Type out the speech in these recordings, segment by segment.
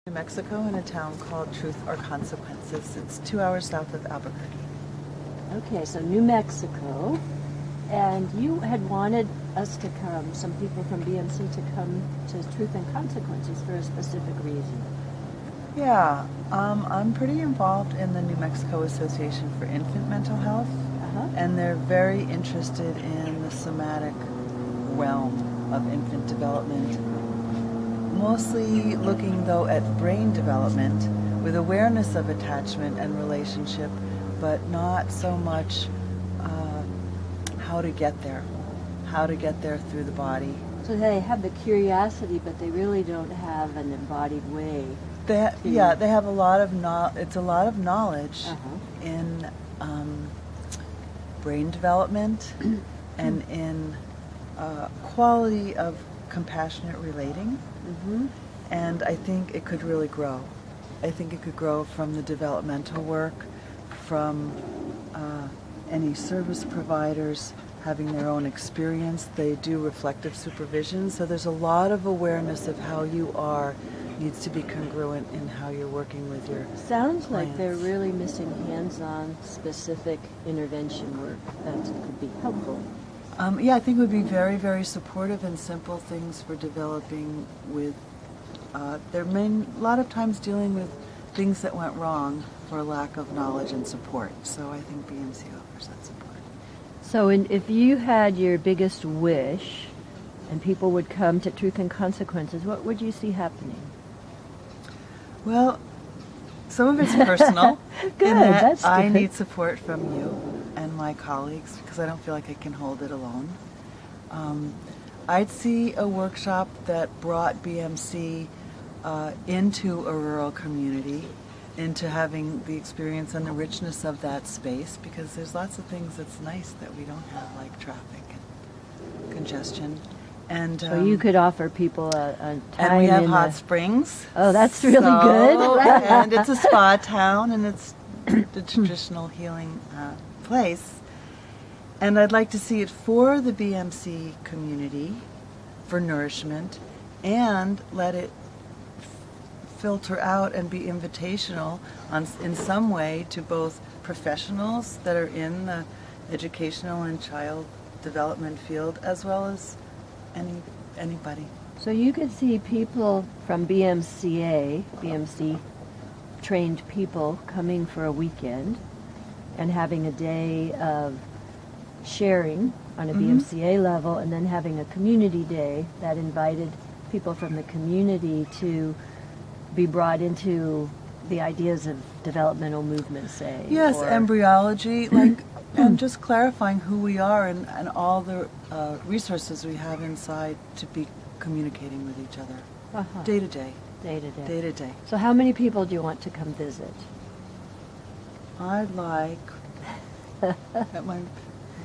New Mexico, in a town called Truth or Consequences. It's 2 hours south of Albuquerque. Okay, so New Mexico, and you had wanted us to come, some people from BMC to come to Truth and Consequences for a specific reason. Yeah, I'm pretty involved in the New Mexico Association for Infant Mental Health, and they're very interested in the somatic realm of infant development. Mostly looking, though, at brain development with awareness of attachment and relationship, but not so much how to get there through the body. So they have the curiosity, but they really don't have an embodied way. They have a lot of it's a lot of knowledge in brain development and in quality of compassionate relating. And I think it could really grow. I think it could grow from the developmental work, from any service providers having their own experience. They do reflective supervision, so there's a lot of awareness of how you are needs to be congruent in how you're working with your Sounds clients. like they're really missing hands-on specific intervention work that could be helpful. Yeah, I think it would be very, very supportive and simple things for developing with, they're a lot of times dealing with things that went wrong for lack of knowledge and support. So I think BMC offers that support. So if you had your biggest wish and people would come to Truth and Consequences, what would you see happening? Well, some of it's personal. Good, in that that's I good. need support from you and my colleagues because I don't feel like I can hold it alone. I'd see a workshop that brought BMC into a rural community, into having the experience and the richness of that space, because there's lots of things that's nice that we don't have, like traffic and congestion. And So you could offer people a time and we have in hot a- springs. Oh, that's really good. And it's a spa town, and it's the traditional healing place. And I'd like to see it for the BMC community, for nourishment, and let it filter out and be invitational in some way to both professionals that are in the educational and child development field, as well as anybody. So you could see people from BMCA, BMC trained people coming for a weekend and having a day of sharing on a BMCA level, and then having a community day that invited people from the community to be brought into the ideas of developmental movement, say. Yes, or embryology, and just clarifying who we are and all the resources we have inside to be communicating with each other day to day. Day to day. Day to day. So how many people do you want to come visit? I'd like at my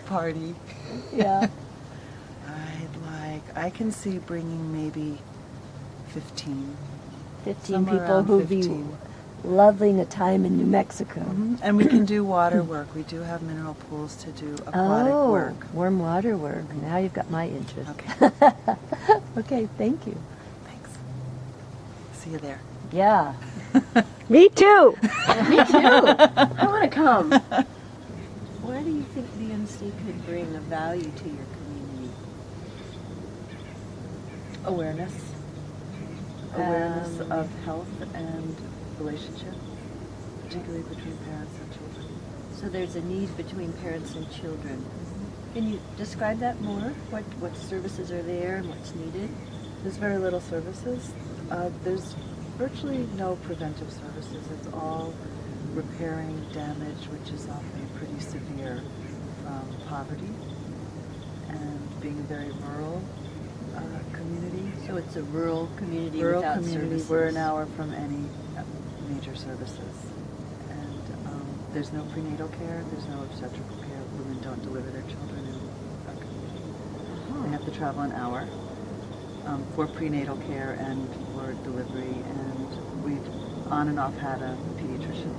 party. Yeah. I can see bringing maybe 15. 15 Somewhere people around who'd 15. be loving a time in New Mexico. And we can do water work. We do have mineral pools to do aquatic work. Warm water work. Now you've got my interest. Okay. Okay, thank you. Thanks. See you there. Yeah. Me too. Me too. I want to come. Where do you think BMC could bring a value to your community? Awareness of health and relationship, particularly between parents and children. So there's a need between parents and children. Can you describe that more? What services are there and what's needed? There's very little services. There's virtually no preventive services. It's all repairing damage, which is often pretty severe from poverty and being a very rural community. So it's a rural community Rural without community. services. We're an hour from any major services. And there's no prenatal care. There's no obstetrical care. Women don't deliver their children in our community. They have to travel an hour for prenatal care and for delivery. And we've on and off had a pediatrician